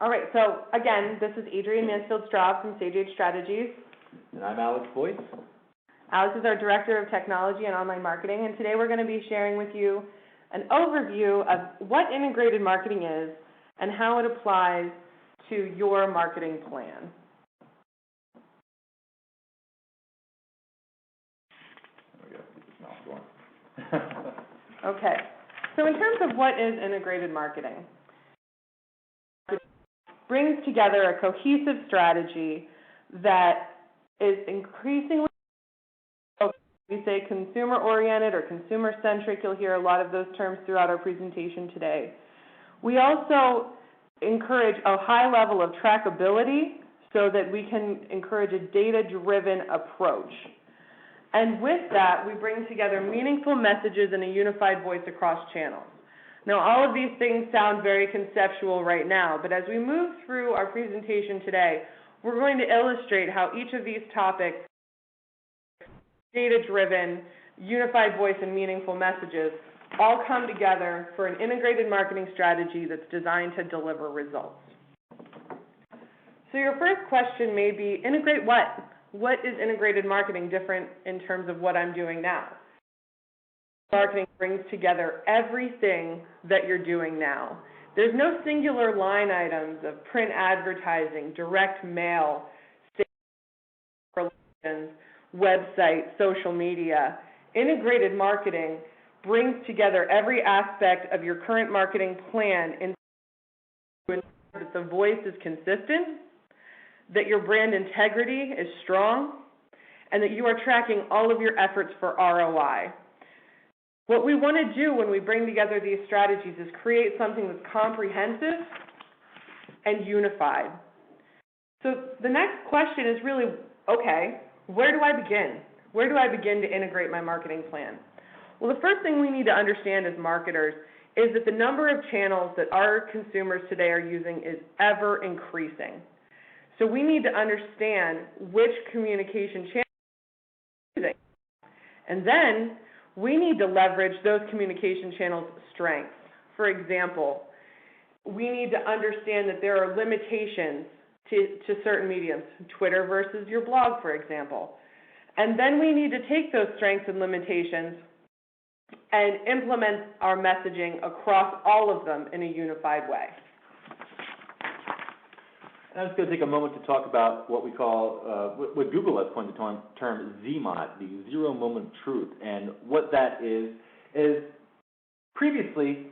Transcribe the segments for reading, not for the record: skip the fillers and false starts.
All right, so again, this is Adrienne Mansfield-Straub from Sage Age Strategies. And I'm Alex Boyce. Alex is our Director of Technology and Online Marketing, and today we're going to be sharing with you an overview of what integrated marketing is and how it applies to your marketing plan. There we go. Keep this mouse going. Okay, so in terms of what is integrated marketing, it brings together a cohesive strategy that is increasingly, we say consumer-oriented or consumer-centric. You'll hear a lot of those terms throughout our presentation today. We also encourage a high level of trackability so that we can encourage a data-driven approach. And with that, we bring together meaningful messages in a unified voice across channels. Now, all of these things sound very conceptual right now, but as we move through our presentation today, we're going to illustrate how each of these topics, data-driven, unified voice, and meaningful messages, all come together for an integrated marketing strategy that's designed to deliver results. So your first question may be, integrate what? What is integrated marketing different in terms of what I'm doing now? Marketing brings together everything that you're doing now. There's no singular line items of print advertising, direct mail, sales relations, website, social media. Integrated marketing brings together every aspect of your current marketing plan in to ensure that the voice is consistent, that your brand integrity is strong, and that you are tracking all of your efforts for ROI. What we want to do when we bring together these strategies is create something that's comprehensive and unified. So the next question is really, okay, where do I begin? Where do I begin to integrate my marketing plan? Well, the first thing we need to understand as marketers is that the number of channels that our consumers today are using is ever increasing. So we need to understand which communication channels they're using. And then we need to leverage those communication channels' strengths. For example, we need to understand that there are limitations to certain mediums, Twitter versus your blog, for example. And then we need to take those strengths and limitations and implement our messaging across all of them in a unified way. I'm just going to take a moment to talk about what we call, what Google has coined the term ZMOT, the zero moment of truth. And what that is previously,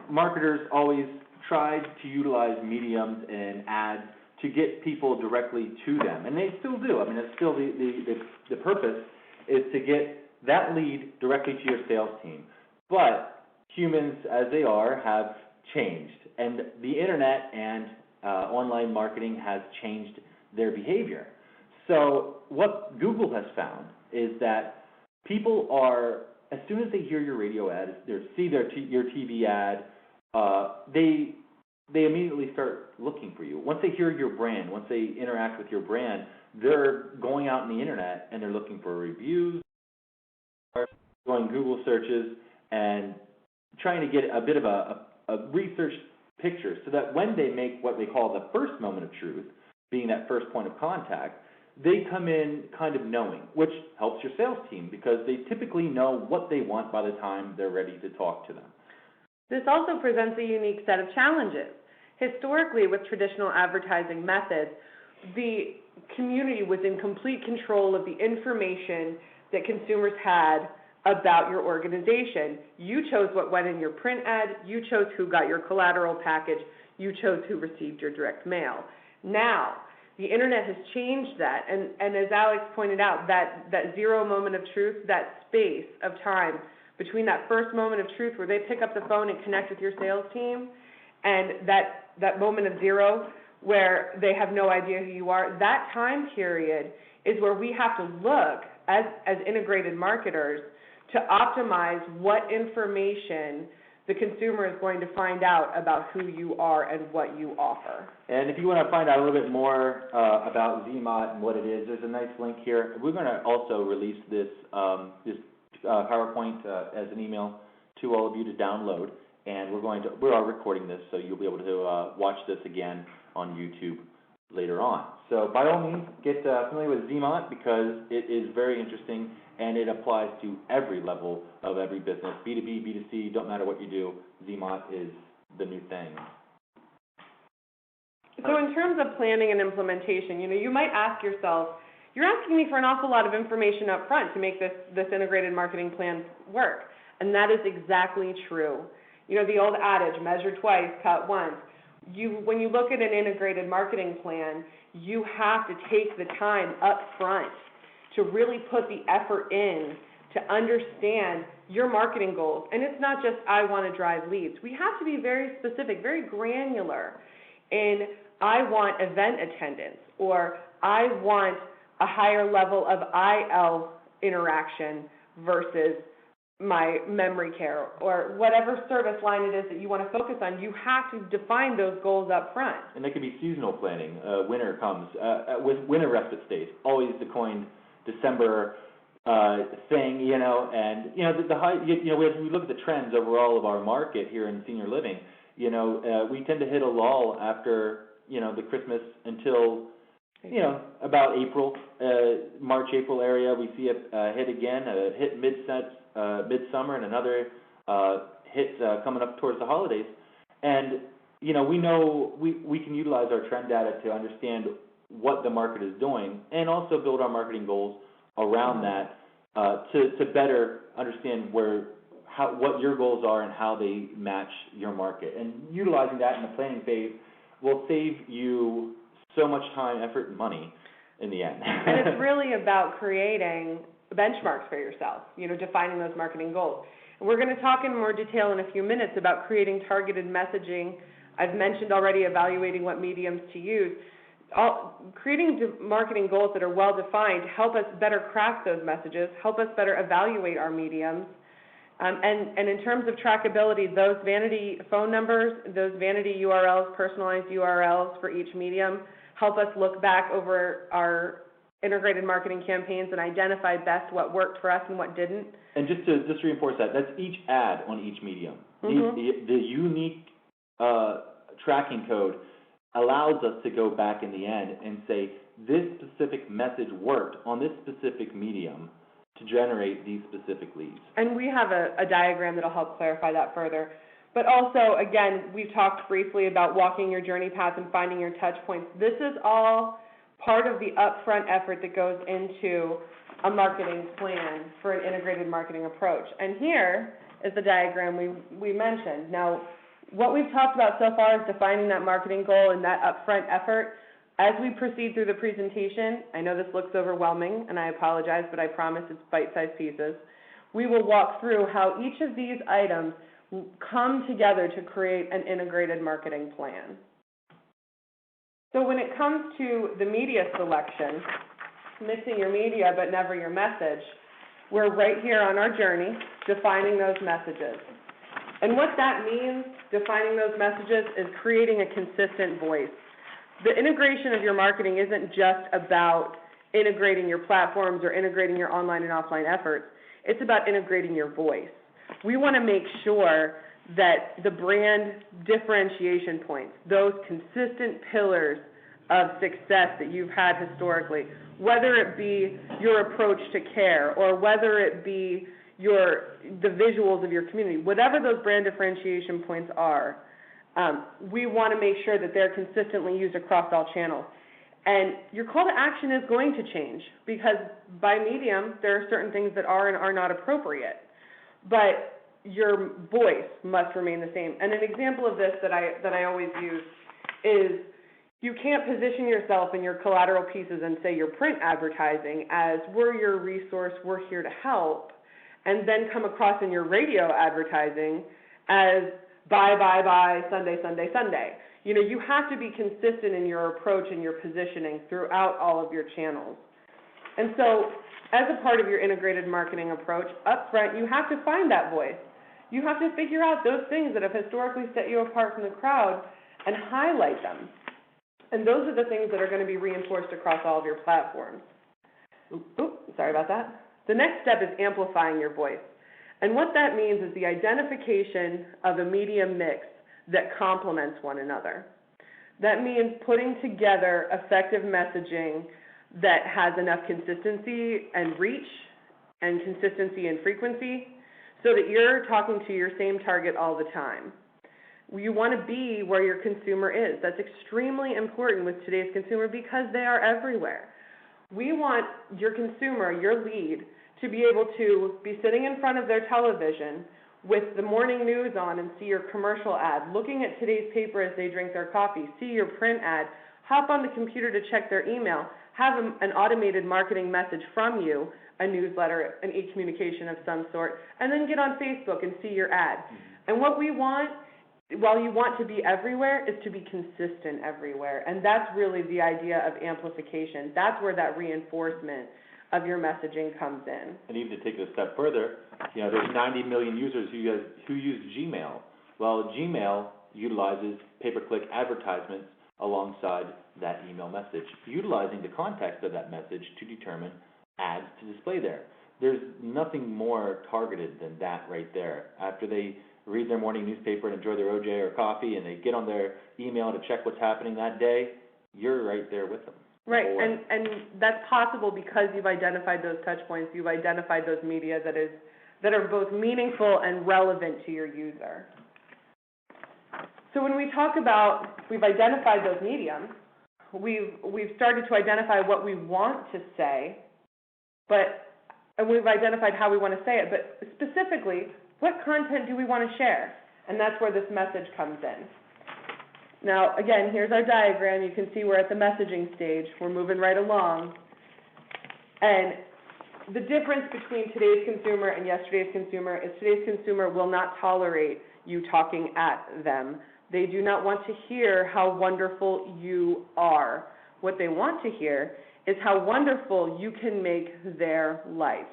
marketers always tried to utilize mediums and ads to get people directly to them. And they still do. I mean, that's still the purpose is to get that lead directly to your sales team. But humans, as they are, have changed. And the internet and online marketing has changed their behavior. So what Google has found is that people are, as soon as they hear your radio ad, they see your TV ad, they immediately start looking for you. Once they hear your brand, once they interact with your brand, they're going out on the internet and they're looking for reviews, doing Google searches, and trying to get a bit of a research picture so that when they make what they call the first moment of truth, being that first point of contact, they come in kind of knowing, which helps your sales team because they typically know what they want by the time they're ready to talk to them. This also presents a unique set of challenges. Historically, with traditional advertising methods, the community was in complete control of the information that consumers had about your organization. You chose what went in your print ad, you chose who got your collateral package, you chose who received your direct mail. Now, the internet has changed that, and as Alex pointed out, that zero moment of truth, that space of time between that first moment of truth where they pick up the phone and connect with your sales team, and that moment of zero where they have no idea who you are, that time period is where we have to look as integrated marketers to optimize what information the consumer is going to find out about who you are and what you offer. And if you want to find out a little bit more about ZMOT and what it is, there's a nice link here. We're going to also release this PowerPoint as an email to all of you to download. and we are recording this, so you'll be able to watch this again on YouTube later on. So by all means, get familiar with Zmont because it is very interesting and it applies to every level of every business, B2B, B2C, don't matter what you do, Zmont is the new thing. So in terms of planning and implementation, you might ask yourself, you're asking me for an awful lot of information up front to make this integrated marketing plan work. And that is exactly true. The old adage, measure twice, cut once. When you look at an integrated marketing plan, you have to take the time up front to really put the effort in to understand your marketing goals. And it's not just, I want to drive leads. We have to be very specific, very granular in, I want event attendance, or I want a higher level of IL interaction versus my memory care, or whatever service line it is that you want to focus on. You have to define those goals up front. And they can be seasonal planning. Winter comes with winter respite stays, always the coined December thing, and the high, as we look at the trends overall of our market here in senior living, we tend to hit a lull after the Christmas until about April, March, April area. We see it hit again, hit midsummer, and another hit coming up towards the holidays. And we know we can utilize our trend data to understand what the market is doing, and also build our marketing goals around that to better understand what your goals are and how they match your market. And utilizing that in the planning phase will save you so much time, effort, and money in the end. And it's really about creating benchmarks for yourself, defining those marketing goals. And we're going to talk in more detail in a few minutes about creating targeted messaging. I've mentioned already evaluating what mediums to use. Creating marketing goals that are well-defined help us better craft those messages, help us better evaluate our mediums. And in terms of trackability, those vanity phone numbers, those vanity URLs, personalized URLs for each medium, help us look back over our integrated marketing campaigns and identify best what worked for us and what didn't. And just to reinforce that, that's each ad on each medium. Mm-hmm. The unique tracking code allows us to go back in the end and say, this specific message worked on this specific medium to generate these specific leads. And we have a diagram that will help clarify that further. But also, again, we've talked briefly about walking your journey path and finding your touch points. This is all part of the upfront effort that goes into a marketing plan for an integrated marketing approach. And here is the diagram we mentioned. Now, what we've talked about so far is defining that marketing goal and that upfront effort. As we proceed through the presentation, I know this looks overwhelming, and I apologize, but I promise it's bite-sized pieces. We will walk through how each of these items come together to create an integrated marketing plan. So when it comes to the media selection, mixing your media but never your message, we're right here on our journey defining those messages. And what that means, defining those messages, is creating a consistent voice. The integration of your marketing isn't just about integrating your platforms or integrating your online and offline efforts. It's about integrating your voice. We want to make sure that the brand differentiation points, those consistent pillars of success that you've had historically, whether it be your approach to care or whether it be the visuals of your community, whatever those brand differentiation points are, we want to make sure that they're consistently used across all channels. And your call to action is going to change because by medium, there are certain things that are and are not appropriate. But your voice must remain the same. And an example of this that I always use is you can't position yourself in your collateral pieces and say your print advertising as we're your resource, we're here to help, and then come across in your radio advertising as buy, Sunday, Sunday, Sunday. You have to be consistent in your approach and your positioning throughout all of your channels. And so, as a part of your integrated marketing approach, up front, you have to find that voice. You have to figure out those things that have historically set you apart from the crowd and highlight them. And those are the things that are going to be reinforced across all of your platforms. Sorry about that. The next step is amplifying your voice. And what that means is the identification of a media mix that complements one another. That means putting together effective messaging that has enough consistency and reach and consistency and frequency so that you're talking to your same target all the time. You want to be where your consumer is. That's extremely important with today's consumer because they are everywhere. We want your consumer, your lead, to be able to be sitting in front of their television with the morning news on and see your commercial ad, looking at today's paper as they drink their coffee, see your print ad, hop on the computer to check their email, have an automated marketing message from you, a newsletter, an e-communication of some sort, and then get on Facebook and see your ad. And what we want, while you want to be everywhere, is to be consistent everywhere. And that's really the idea of amplification. That's where that reinforcement of your messaging comes in. And even to take it a step further, there's 90 million users who use Gmail. Well, Gmail utilizes pay-per-click advertisements alongside that email message, utilizing the context of that message to determine ads to display there. There's nothing more targeted than that right there. After they read their morning newspaper and enjoy their OJ or coffee, and they get on their email to check what's happening that day, you're right there with them. Right, and that's possible because you've identified those touch points, you've identified those media that are both meaningful and relevant to your user. So when we talk about, we've identified those mediums, we've started to identify what we want to say, and we've identified how we want to say it, but specifically, what content do we want to share? And that's where this message comes in. Now, again, here's our diagram. You can see we're at the messaging stage. We're moving right along. And the difference between today's consumer and yesterday's consumer is today's consumer will not tolerate you talking at them. They do not want to hear how wonderful you are. What they want to hear is how wonderful you can make their life.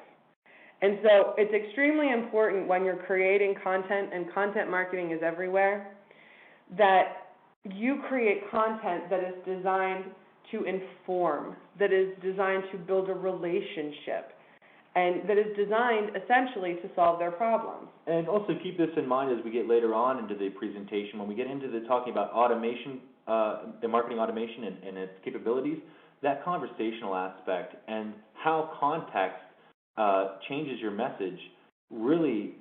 And so it's extremely important when you're creating content, and content marketing is everywhere, that you create content that is designed to inform, that is designed to build a relationship, and that is designed essentially to solve their problems. And also keep this in mind as we get later on into the presentation, when we get into the talking about automation, the marketing automation and its capabilities, that conversational aspect and how context changes your message really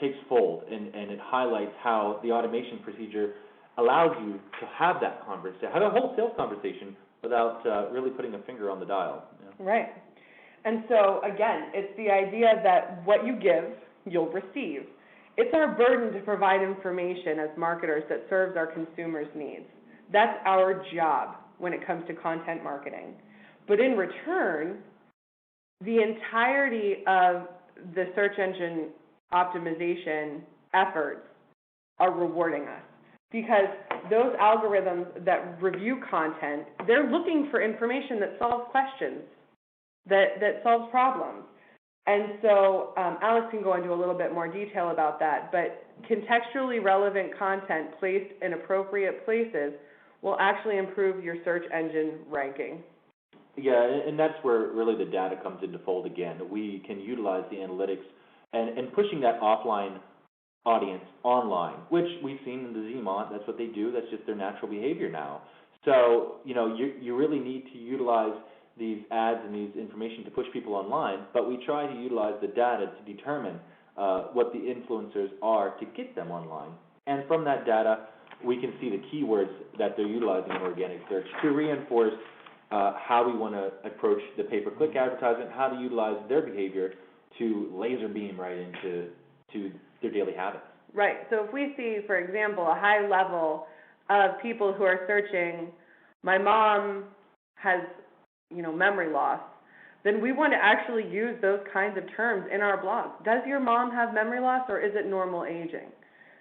takes fold, and it highlights how the automation procedure allows you to have that conversation, have a whole sales conversation without really putting a finger on the dial. Right. And so, again, it's the idea that what you give, you'll receive. It's our burden to provide information as marketers that serves our consumers' needs. That's our job when it comes to content marketing. But in return, the entirety of the search engine optimization efforts are rewarding us, because those algorithms that review content, they're looking for information that solves questions, that solves problems. And so Alex can go into a little bit more detail about that, but contextually relevant content placed in appropriate places will actually improve your search engine ranking. Yeah, and that's where really the data comes into fold again. We can utilize the analytics and pushing that offline audience online, which we've seen in the Zmont. That's what they do. That's just their natural behavior now. So, you really need to utilize these ads and these information to push people online, but we try to utilize the data to determine what the influencers are to get them online. And from that data, we can see the keywords that they're utilizing in organic search to reinforce how we want to approach the pay-per-click advertisement, how to utilize their behavior to laser beam right into their daily habits. Right. So if we see, for example, a high level of people who are searching, my mom has, memory loss, then we want to actually use those kinds of terms in our blogs. Does your mom have memory loss, or is it normal aging?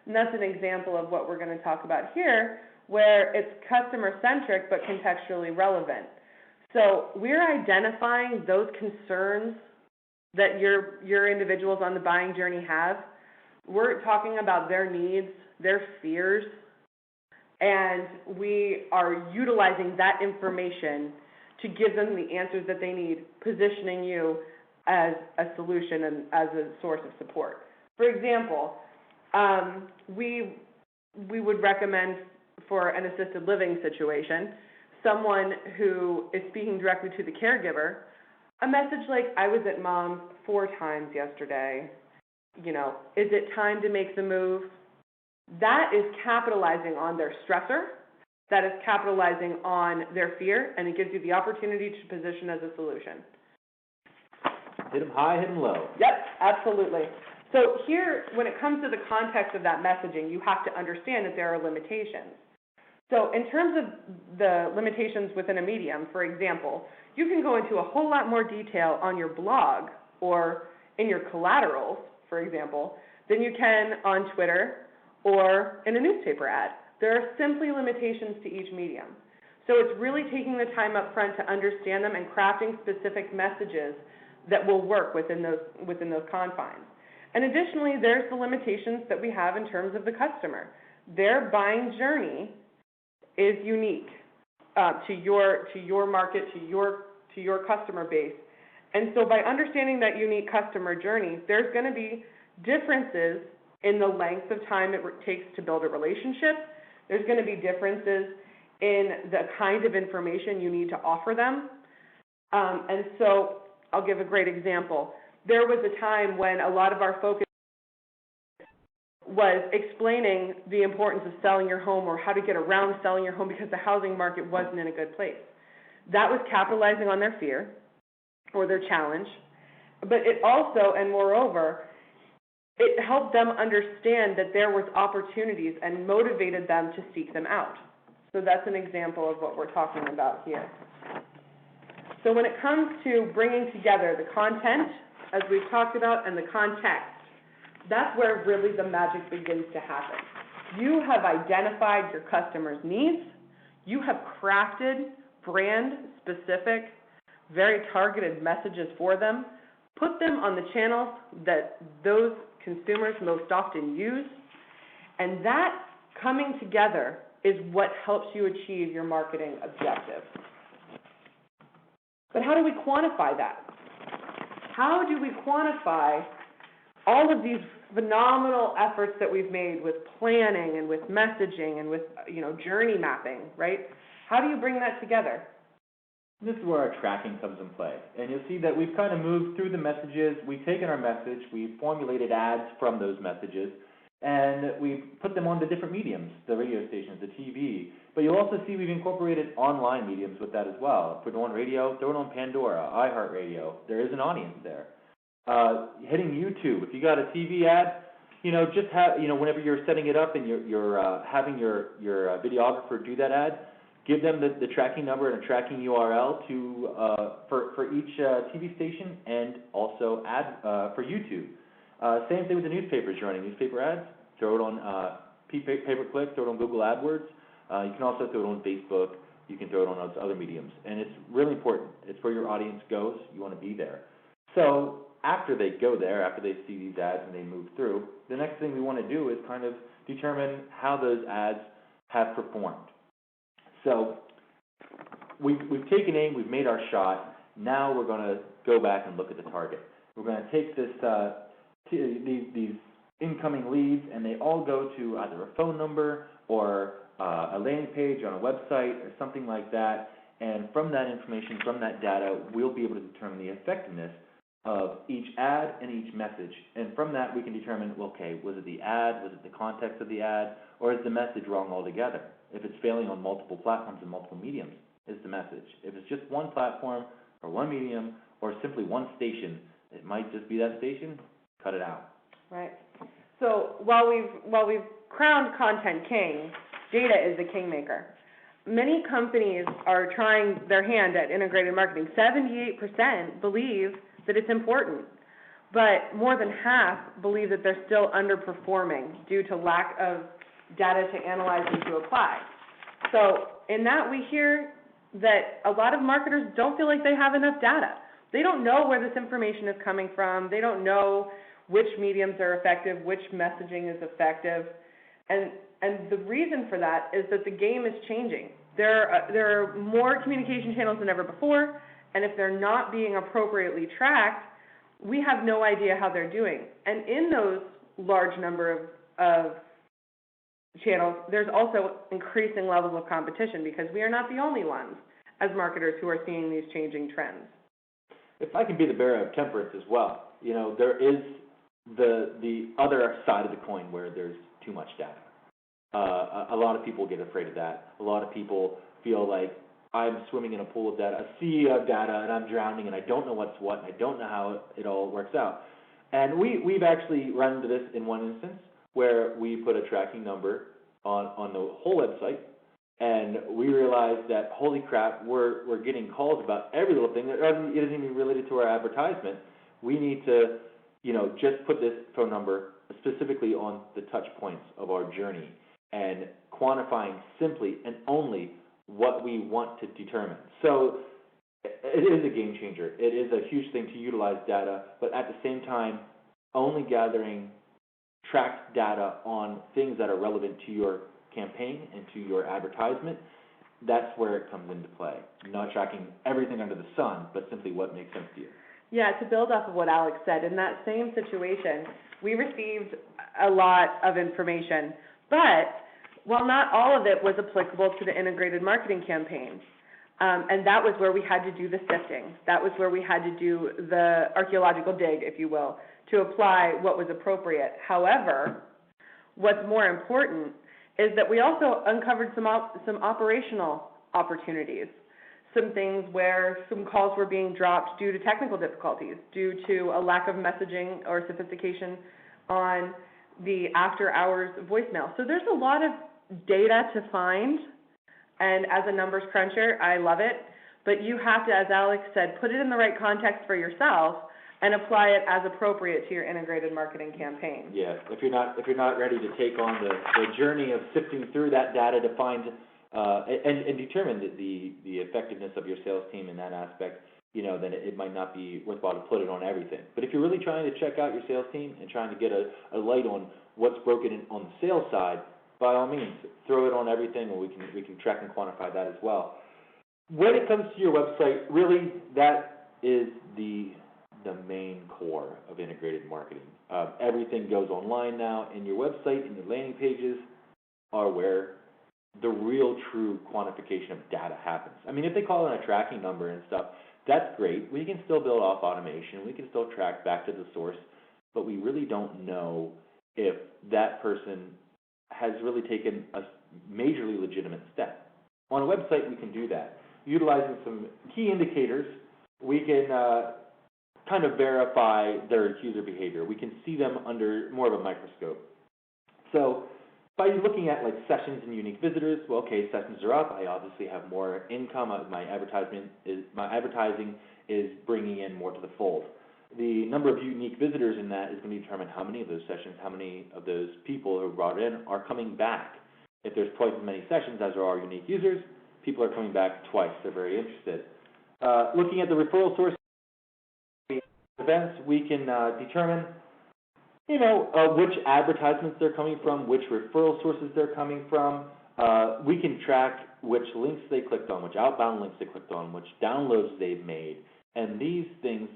And that's an example of what we're going to talk about here, where it's customer-centric but contextually relevant. So we're identifying those concerns that your individuals on the buying journey have. We're talking about their needs, their fears, and we are utilizing that information to give them the answers that they need, positioning you as a solution and as a source of support. For example, we would recommend for an assisted living situation, someone who is speaking directly to the caregiver, a message like, I was at Mom's 4 times yesterday, you know, is it time to make the move? That is capitalizing on their stressor, that is capitalizing on their fear, and it gives you the opportunity to position as a solution. Hit them high, hit them low. Yep, absolutely. So here, when it comes to the context of that messaging, you have to understand that there are limitations. So in terms of the limitations within a medium, for example, you can go into a whole lot more detail on your blog or in your collaterals, for example, than you can on Twitter or in a newspaper ad. There are simply limitations to each medium. So it's really taking the time up front to understand them and crafting specific messages that will work within those confines. And additionally, there's the limitations that we have in terms of the customer. Their buying journey is unique to your market, to your customer base. And so by understanding that unique customer journey, there's going to be differences in the length of time it takes to build a relationship. There's going to be differences in the kind of information you need to offer them. And so I'll give a great example. There was a time when a lot of our focus was explaining the importance of selling your home or how to get around selling your home because the housing market wasn't in a good place. That was capitalizing on their fear or their challenge, but it also, and moreover, it helped them understand that there was opportunities and motivated them to seek them out. So that's an example of what we're talking about here. So when it comes to bringing together the content, as we've talked about, and the context, that's where really the magic begins to happen. You have identified your customer's needs. You have crafted brand-specific, very targeted messages for them, put them on the channels that those consumers most often use, and that coming together is what helps you achieve your marketing objective. But how do we quantify that? How do we quantify all of these phenomenal efforts that we've made with planning and with messaging and with, journey mapping, right? How do you bring that together? This is where our tracking comes in play. And you'll see that we've kind of moved through the messages. We've taken our message, we've formulated ads from those messages, and we've put them onto different mediums, the radio stations, the TV. But you'll also see we've incorporated online mediums with that as well. If we're doing radio, throw it on Pandora, iHeartRadio. There is an audience there. Hitting YouTube. If you got a TV ad, just have, whenever you're setting it up and you're having your videographer do that ad, give them the tracking number and a tracking URL to for each TV station and also ad for YouTube. Same thing with the newspapers. You're running newspaper ads. Throw it on pay-per-click. Throw it on Google AdWords. You can also throw it on Facebook. You can throw it on other mediums, and it's really important. It's where your audience goes. You want to be there. So after they go there, after they see these ads and they move through, the next thing we want to do is kind of determine how those ads have performed. So we've taken aim, we've made our shot. Now we're going to go back and look at the target. We're going to take this these incoming leads, and they all go to either a phone number or a landing page on a website or something like that. And from that information, from that data, we'll be able to determine the effectiveness of each ad and each message. And from that, we can determine, okay, was it the ad, was it the context of the ad, or is the message wrong altogether? If it's failing on multiple platforms and multiple mediums, is the message. If it's just one platform or one medium or simply one station, it might just be that station, cut it out. Right. So while we've crowned content king, data is the kingmaker. Many companies are trying their hand at integrated marketing. 78% believe that it's important, but more than half believe that they're still underperforming due to lack of data to analyze and to apply. So in that, we hear that a lot of marketers don't feel like they have enough data. They don't know where this information is coming from. They don't know which mediums are effective, which messaging is effective. And the reason for that is that the game is changing. There are more communication channels than ever before, and if they're not being appropriately tracked, we have no idea how they're doing. And in those large number of channels, there's also increasing levels of competition because we are not the only ones as marketers who are seeing these changing trends. If I can be the bearer of temperance as well, there is the other side of the coin where there's too much data. A lot of people get afraid of that. A lot of people feel like I'm swimming in a pool of data, a sea of data, and I'm drowning, and I don't know what's what, and I don't know how it all works out. And we've actually run into this in one instance where we put a tracking number on the whole website, and we realized that, holy crap, we're getting calls about every little thing that isn't even related to our advertisement. We need to, just put this phone number specifically on the touch points of our journey and quantifying simply and only what we want to determine. So it is a game changer. It is a huge thing to utilize data, but at the same time, only gathering tracked data on things that are relevant to your campaign and to your advertisement, that's where it comes into play. Not tracking everything under the sun, but simply what makes sense to you. Yeah, to build off of what Alex said, in that same situation, we received a lot of information, but while not all of it was applicable to the integrated marketing campaign, and that was where we had to do the sifting. That was where we had to do the archaeological dig, if you will, to apply what was appropriate. However, what's more important is that we also uncovered some operational opportunities, some things where some calls were being dropped due to technical difficulties, due to a lack of messaging or sophistication on the after-hours voicemail. So there's a lot of data to find, and as a numbers cruncher, I love it, but you have to, as Alex said, put it in the right context for yourself and apply it as appropriate to your integrated marketing campaign. Yeah, if you're not ready to take on the journey of sifting through that data to find and determine the effectiveness of your sales team in that aspect, then it might not be worthwhile to put it on everything. But if you're really trying to check out your sales team and trying to get a light on what's broken on the sales side, by all means, throw it on everything, and we can track and quantify that as well. When it comes to your website, really, that is the main core of integrated marketing. Everything goes online now, and your website and your landing pages are where the real true quantification of data happens. I mean, if they call in a tracking number and stuff, that's great. We can still build off automation. We can still track back to the source, but we really don't know if that person has really taken a majorly legitimate step. On a website, we can do that. Utilizing some key indicators, we can kind of verify their user behavior. We can see them under more of a microscope. So by looking at like sessions and unique visitors, well, okay, sessions are up. I obviously have more income. My advertising is bringing in more to the fold. The number of unique visitors in that is going to determine how many of those sessions, how many of those people who are brought in are coming back. If there's twice as many sessions as there are unique users, people are coming back twice. They're very interested. Looking at the referral source events, we can determine, which advertisements they're coming from, which referral sources they're coming from. We can track which links they clicked on, which outbound links they clicked on, which downloads they've made. And these things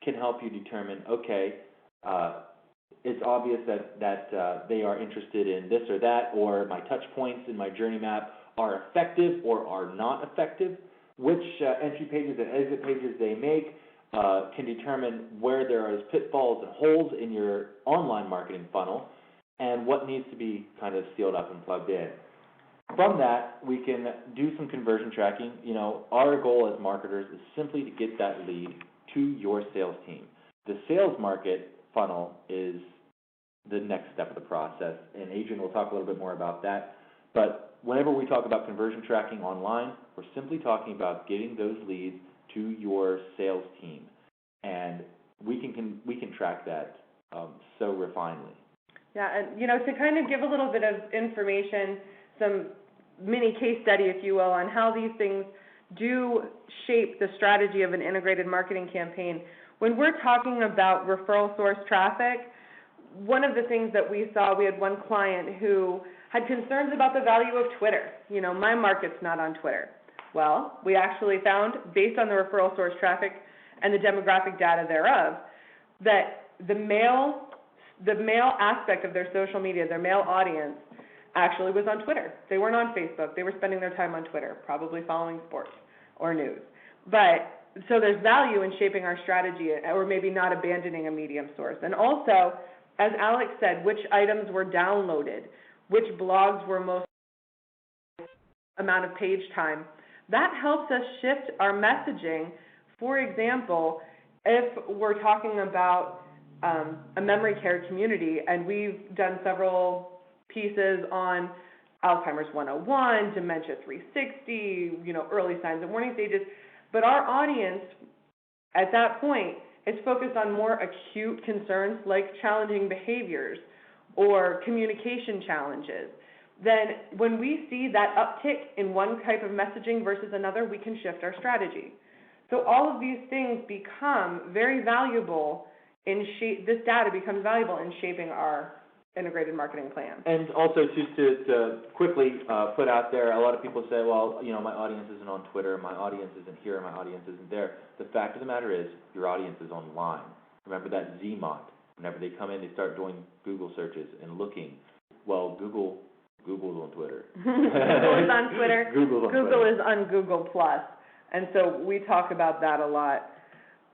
can help you determine, okay, it's obvious that they are interested in this or that, or my touch points in my journey map are effective or are not effective. Which entry pages and exit pages they make can determine where there are pitfalls and holes in your online marketing funnel and what needs to be kind of sealed up and plugged in. From that, we can do some conversion tracking. Our goal as marketers is simply to get that lead to your sales team. The sales market funnel is the next step of the process, and Adrian will talk a little bit more about that. But whenever we talk about conversion tracking online, we're simply talking about getting those leads to your sales team, and we can track that so refinedly. Yeah, and to kind of give a little bit of information, some mini case study, if you will, on how these things do shape the strategy of an integrated marketing campaign. When we're talking about referral source traffic, one of the things that we saw, we had one client who had concerns about the value of Twitter. My market's not on Twitter. Well, we actually found, based on the referral source traffic and the demographic data thereof, that the male the male aspect of their social media, their male audience, actually was on Twitter. They weren't on Facebook. They were spending their time on Twitter, probably following sports or news. But so there's value in shaping our strategy, or maybe not abandoning a medium source. And also, as Alex said, which items were downloaded, which blogs were most amount of page time. That helps us shift our messaging. For example, if we're talking about a memory care community, and we've done several pieces on Alzheimer's 101, Dementia 360, early signs and warning stages, but our audience at that point is focused on more acute concerns like challenging behaviors or communication challenges. Then when we see that uptick in one type of messaging versus another, we can shift our strategy. So all of these things become very valuable this data becomes valuable in shaping our integrated marketing plan. And also, just to quickly put out there, a lot of people say, well, my audience isn't on Twitter, my audience isn't here, my audience isn't there. The fact of the matter is, your audience is online. Remember that ZMOT. Whenever they come in, they start doing Google searches and looking. Well, Google's on Twitter. Google is on Twitter. Google is on Google+. And so we talk about that a lot.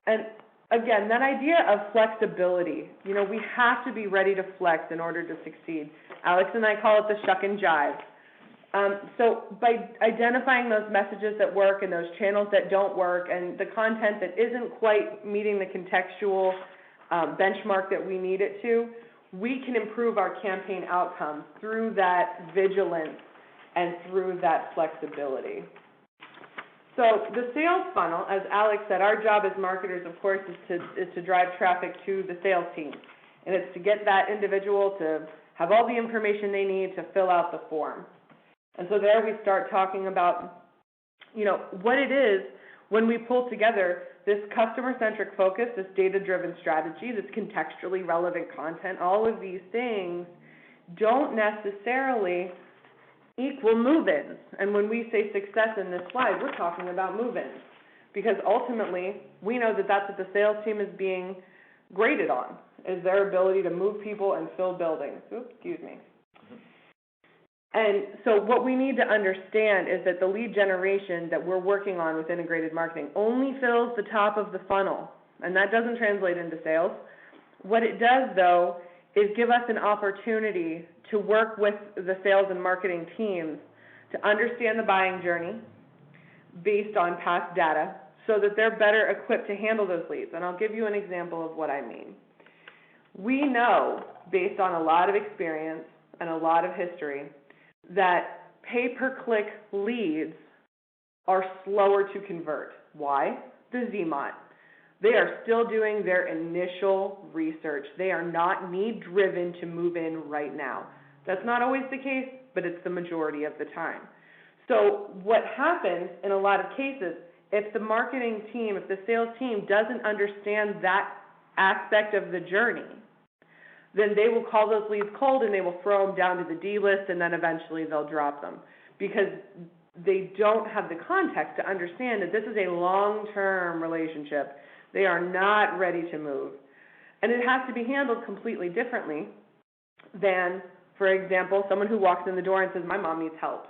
And again, that idea of flexibility, we have to be ready to flex in order to succeed. Alex and I call it the shuck and jive. So by identifying those messages that work and those channels that don't work and the content that isn't quite meeting the contextual benchmark that we need it to, we can improve our campaign outcomes through that vigilance and through that flexibility. So the sales funnel, as Alex said, our job as marketers, of course, is to drive traffic to the sales team. And it's to get that individual to have all the information they need to fill out the form. And so there we start talking about, what it is when we pull together this customer-centric focus, this data-driven strategy, this contextually relevant content. All of these things don't necessarily equal move-ins. And when we say success in this slide, we're talking about move-ins, because ultimately we know that that's what the sales team is being graded on, is their ability to move people and fill buildings. Oops, excuse me. And so what we need to understand is that the lead generation that we're working on with integrated marketing only fills the top of the funnel, and that doesn't translate into sales. What it does, though, is give us an opportunity to work with the sales and marketing teams to understand the buying journey based on past data so that they're better equipped to handle those leads. And I'll give you an example of what I mean. We know, based on a lot of experience and a lot of history, that pay-per-click leads are slower to convert. Why? The ZMOT. They are still doing their initial research. They are not need-driven to move in right now. That's not always the case, but it's the majority of the time. So what happens in a lot of cases, if the marketing team, if the sales team doesn't understand that aspect of the journey, then they will call those leads cold and they will throw them down to the D list, and then eventually they'll drop them because they don't have the context to understand that this is a long-term relationship. They are not ready to move. And it has to be handled completely differently than, for example, someone who walks in the door and says, my mom needs help.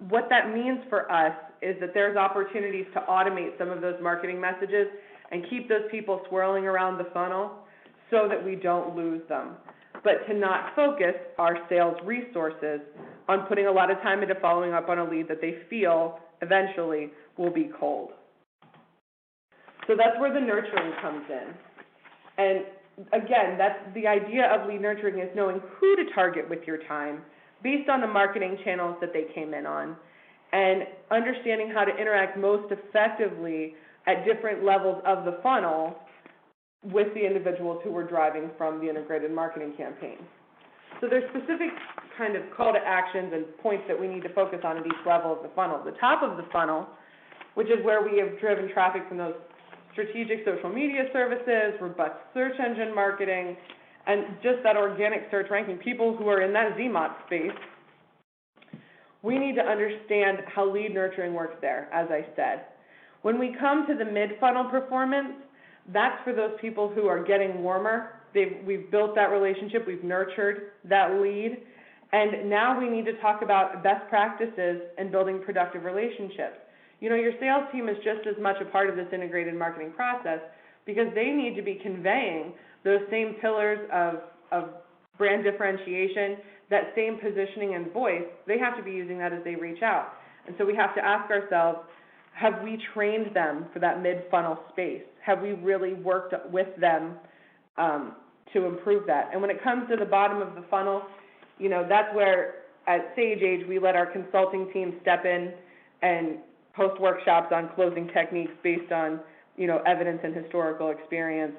What that means for us is that there's opportunities to automate some of those marketing messages and keep those people swirling around the funnel so that we don't lose them, but to not focus our sales resources on putting a lot of time into following up on a lead that they feel eventually will be cold. So that's where the nurturing comes in. And again, that's the idea of lead nurturing, is knowing who to target with your time based on the marketing channels that they came in on, and understanding how to interact most effectively at different levels of the funnel with the individuals who were driving from the integrated marketing campaign. So there's specific kind of call to actions and points that we need to focus on at each level of the funnel. The top of the funnel, which is where we have driven traffic from those strategic social media services, robust search engine marketing, and just that organic search ranking, people who are in that ZMOT space, we need to understand how lead nurturing works there, as I said. When we come to the mid-funnel performance, that's for those people who are getting warmer. we've built that relationship, we've nurtured that lead, and now we need to talk about best practices and building productive relationships. You know, your sales team is just as much a part of this integrated marketing process because they need to be conveying those same pillars of brand differentiation, that same positioning and voice. They have to be using that as they reach out. And so we have to ask ourselves, have we trained them for that mid-funnel space? Have we really worked with them to improve that? And when it comes to the bottom of the funnel, you know, that's where at Sage Age we let our consulting team step in and host workshops on closing techniques based on, you know, evidence and historical experience.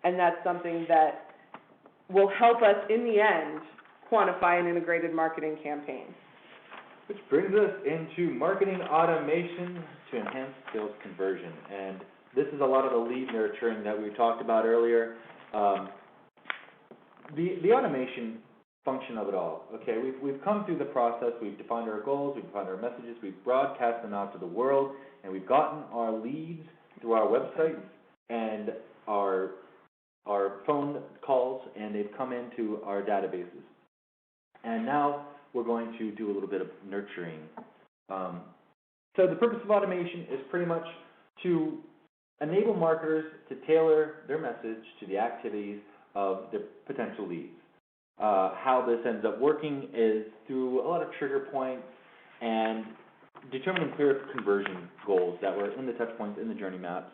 And that's something that will help us in the end quantify an integrated marketing campaign. Which brings us into marketing automation to enhance sales conversion. And this is a lot of the lead nurturing that we talked about earlier. The automation function of it all. Okay, we've come through the process, we've defined our goals, we've defined our messages, we've broadcast them out to the world, and we've gotten our leads through our websites and our phone calls, and they've come into our databases. And now we're going to do a little bit of nurturing. So the purpose of automation is pretty much to enable marketers to tailor their message to the activities of their potential leads. How this ends up working is through a lot of trigger points and determining clear conversion goals that were in the touch points, in the journey maps,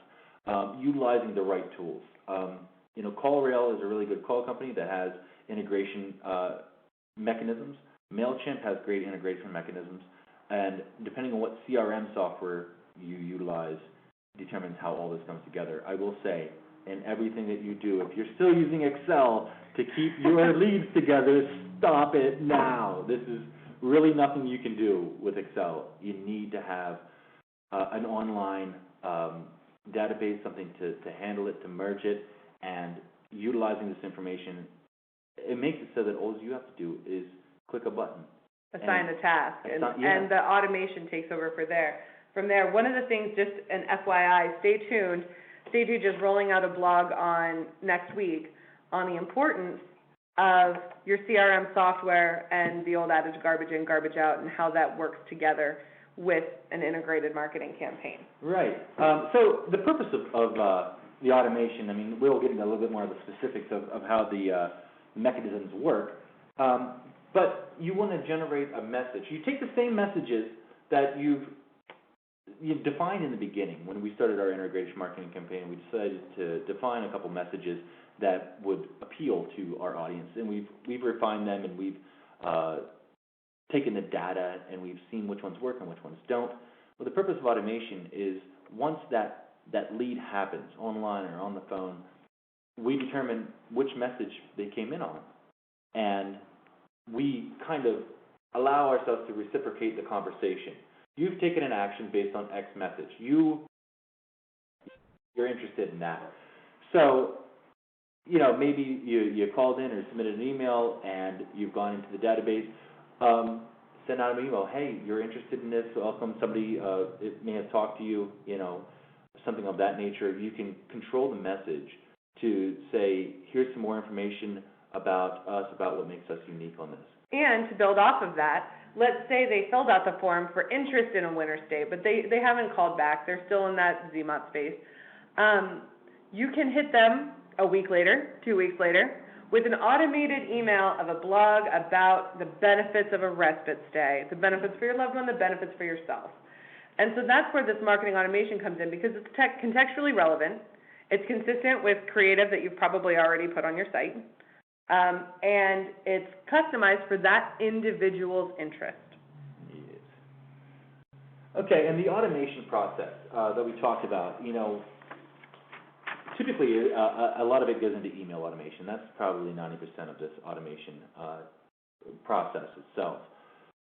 utilizing the right tools. You know, CallRail is a really good call company that has integration mechanisms. MailChimp has great integration mechanisms, and depending on what CRM software you utilize determines how all this comes together. I will say, in everything that you do, if you're still using Excel to keep your leads together, stop it now. This is really nothing you can do with Excel. You need to have an online database, something to handle it, to merge it, and utilizing this information. It makes it so that all you have to do is click a button. Assign a task, and the automation takes over from there. One of the things, just an FYI, stay tuned. Sage Age is rolling out a blog on next week on the importance of your CRM software and the old adage garbage in, garbage out, and how that works together with an integrated marketing campaign. Right. So the purpose of the automation, I mean, we'll get into a little bit more of the specifics of how the mechanisms work, but you want to generate a message. You take the same messages that you've defined in the beginning. When we started our integration marketing campaign, we decided to define a couple messages that would appeal to our audience, and we've refined them, and we've taken the data, and we've seen which ones work and which ones don't. Well, the purpose of automation is once that lead happens online or on the phone, we determine which message they came in on, and we kind of allow ourselves to reciprocate the conversation. You've taken an action based on X message. You're interested in that. So, you know, maybe you called in or submitted an email and you've gone into the database. Send out an email. Hey, you're interested in this? Welcome. Somebody it may have talked to you. You know, something of that nature. You can control the message to say, here's some more information about us, about what makes us unique on this. And to build off of that, let's say they filled out the form for interest in a winter stay, but they haven't called back. They're still in that ZMOT space. You can hit them a week later, 2 weeks later, with an automated email of a blog about the benefits of a respite stay, the benefits for your loved one, the benefits for yourself. And so that's where this marketing automation comes in, because it's contextually relevant. It's consistent with creative that you've probably already put on your site. And it's customized for that individual's interest. Yes. Okay, and the automation process that we talked about, you know, typically a lot of it goes into email automation. That's probably 90% of this automation process itself.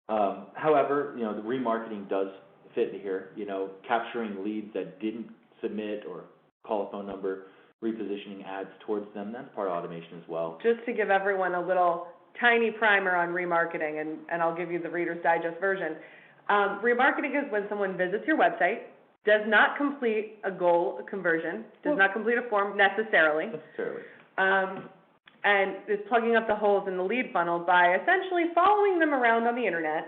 However, you know, the remarketing does fit here, you know, capturing leads that didn't submit or call a phone number, repositioning ads towards them, that's part of automation as well. Just to give everyone a little tiny primer on remarketing, and I'll give you the Reader's Digest version. Remarketing is when someone visits your website, does not complete a goal conversion, does not complete a form necessarily. and is plugging up the holes in the lead funnel by essentially following them around on the internet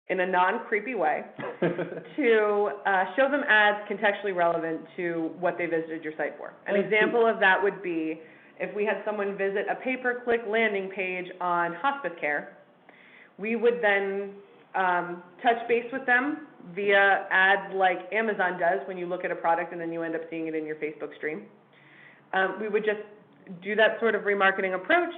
in a non-creepy way to show them ads contextually relevant to what they visited your site for. An example of that would be if we had someone visit a pay-per-click landing page on hospice care, we would then touch base with them via ads like Amazon does when you look at a product and then you end up seeing it in your Facebook stream. We would just do that sort of remarketing approach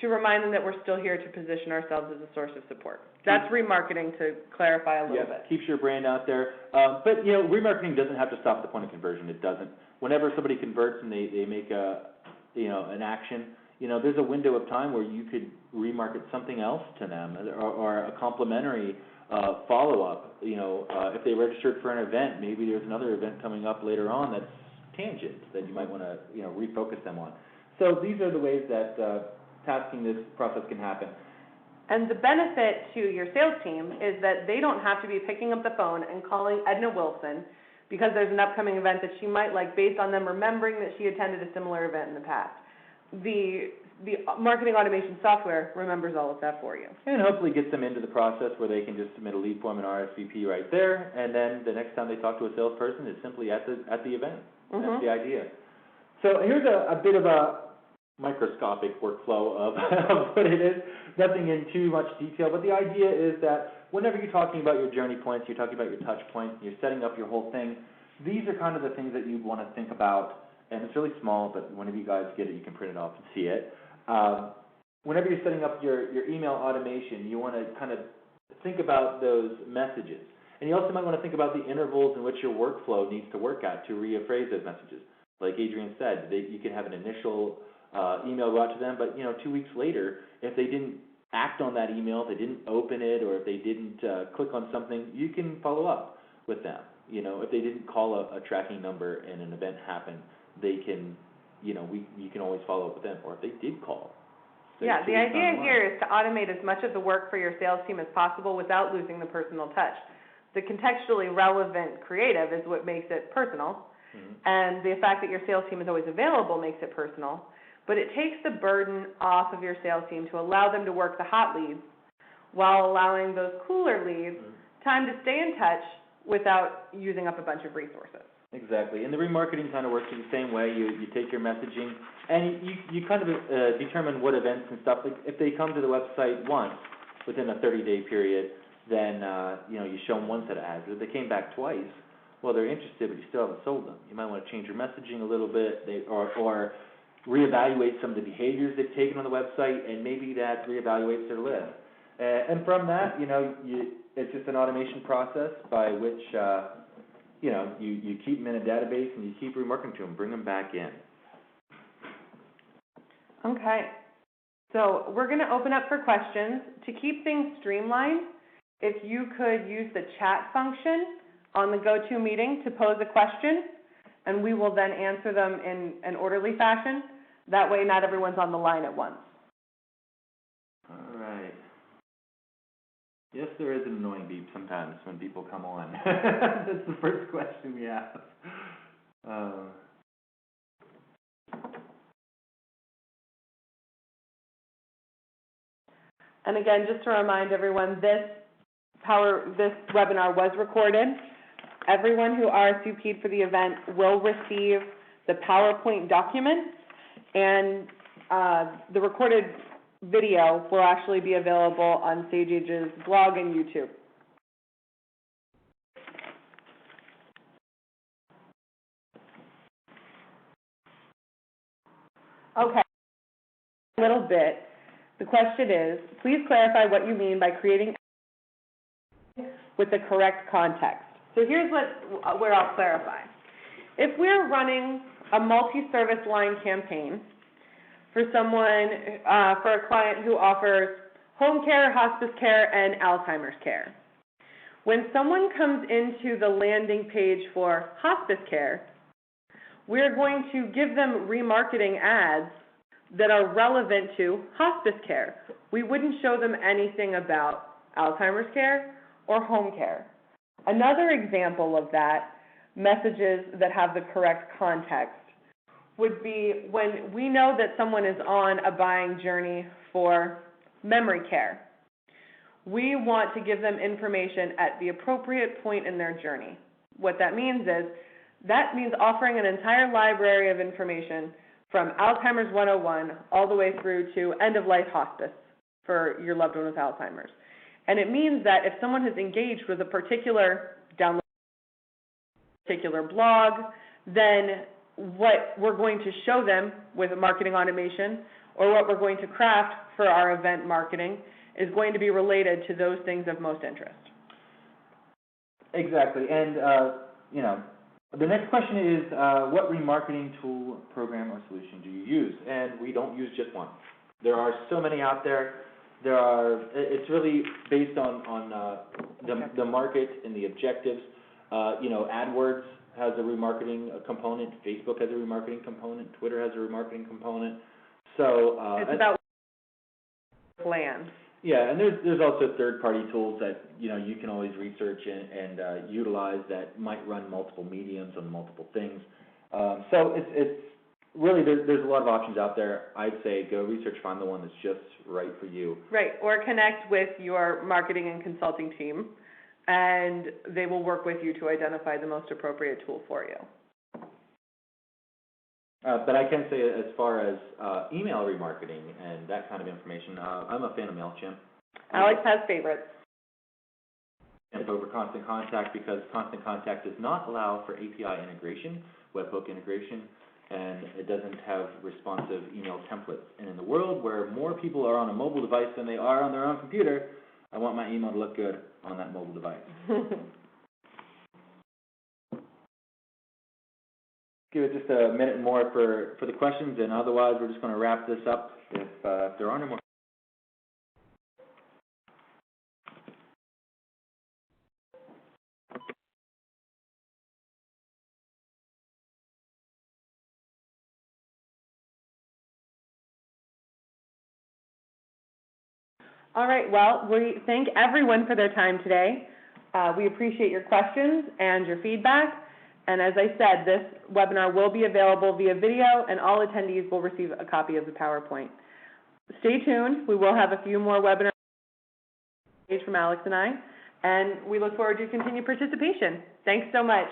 to remind them that we're still here to position ourselves as a source of support. That's remarketing, to clarify a little bit. Keeps your brand out there. But, remarketing doesn't have to stop at the point of conversion. It doesn't. Whenever somebody converts and they make an action, there's a window of time where you could remarket something else to them, or a complementary follow-up. If they registered for an event, maybe there's another event coming up later on that's tangent that you might want to, refocus them on. So these are the ways that tasking this process can happen. And the benefit to your sales team is that they don't have to be picking up the phone and calling Edna Wilson because there's an upcoming event that she might like based on them remembering that she attended a similar event in the past. The marketing automation software remembers all of that for you. And hopefully gets them into the process where they can just submit a lead form and RSVP right there, and then the next time they talk to a salesperson is simply at the event. Mm-hmm. That's the idea. So here's a bit of a microscopic workflow of what it is. Nothing in too much detail, but the idea is that whenever you're talking about your journey points, you're talking about your touch points, you're setting up your whole thing, these are kind of the things that you'd want to think about, and it's really small, but whenever you guys get it, you can print it off and see it. Whenever you're setting up your email automation, you want to kind of think about those messages. And you also might want to think about the intervals in which your workflow needs to work at to rephrase those messages. Like Adrian said, you can have an initial email go out to them, but 2 weeks later, if they didn't act on that email, if they didn't open it, or if they didn't click on something, you can follow up with them. If they didn't call a tracking number and an event happened, they can, you can always follow up with them. Or if they did call. Yeah, the idea here is to automate as much of the work for your sales team as possible without losing the personal touch. The contextually relevant creative is what makes it personal, and the fact that your sales team is always available makes it personal. But it takes the burden off of your sales team to allow them to work the hot leads while allowing those cooler leads time to stay in touch without using up a bunch of resources. Exactly, and the remarketing kind of works in the same way. You take your messaging and you kind of determine what events and stuff. Like if they come to the website once within a 30-day period, then you show them one set of ads. If they came back twice, well, they're interested, but you still haven't sold them. You might want to change your messaging a little bit, or reevaluate some of the behaviors they've taken on the website, and maybe that reevaluates their list. And from that, it's just an automation process by which you keep them in a database and you keep remarketing to them, bring them back in. Okay, so we're going to open up for questions. To keep things streamlined, if you could use the chat function on the GoToMeeting to pose a question, and we will then answer them in an orderly fashion. That way not everyone's on the line at once. All right. Yes, there is an annoying beep sometimes when people come on. That's the first question we ask. And again, just to remind everyone, this webinar was recorded. Everyone who RSVP'd for the event will receive the PowerPoint document, and the recorded video will actually be available on SageAge's blog and YouTube. Okay, a little bit. The question is, please clarify what you mean by creating with the correct context. So here's where I'll clarify. If we're running a multi-service line campaign for someone, for a client who offers home care, hospice care, and Alzheimer's care, when someone comes into the landing page for hospice care, we're going to give them remarketing ads that are relevant to hospice care. We wouldn't show them anything about Alzheimer's care or home care. Another example of that, messages that have the correct context, would be when we know that someone is on a buying journey for memory care. We want to give them information at the appropriate point in their journey. What that means offering an entire library of information from Alzheimer's 101 all the way through to end-of-life hospice for your loved one with Alzheimer's. And it means that if someone has engaged with a particular download, particular blog, then what we're going to show them with marketing automation or what we're going to craft for our event marketing is going to be related to those things of most interest. Exactly, and the next question is, what remarketing tool, program, or solution do you use? And we don't use just one. There are so many out there. It's really based on the market and the objectives. AdWords has a remarketing component. Facebook has a remarketing component. Twitter has a remarketing component. So it's about land. Yeah, and there's also third-party tools that you can always research and utilize that might run multiple mediums on multiple things. So it's really there's a lot of options out there. I'd say go research, find the one that's just right for you. Right, or connect with your marketing and consulting team, and they will work with you to identify the most appropriate tool for you. But I can say, as far as email remarketing and that kind of information, I'm a fan of MailChimp. Alex has favorites. And over Constant Contact, because Constant Contact does not allow for API integration, webhook integration, and it doesn't have responsive email templates. And in the world where more people are on a mobile device than they are on their own computer, I want my email to look good on that mobile device. Give it just a minute more for the questions, and otherwise we're just going to wrap this up if there are no more. All right, well, we thank everyone for their time today. We appreciate your questions and your feedback. And as I said, this webinar will be available via video, and all attendees will receive a copy of the PowerPoint. Stay tuned. We will have a few more webinars from Alex and I, and we look forward to continued participation. Thanks so much.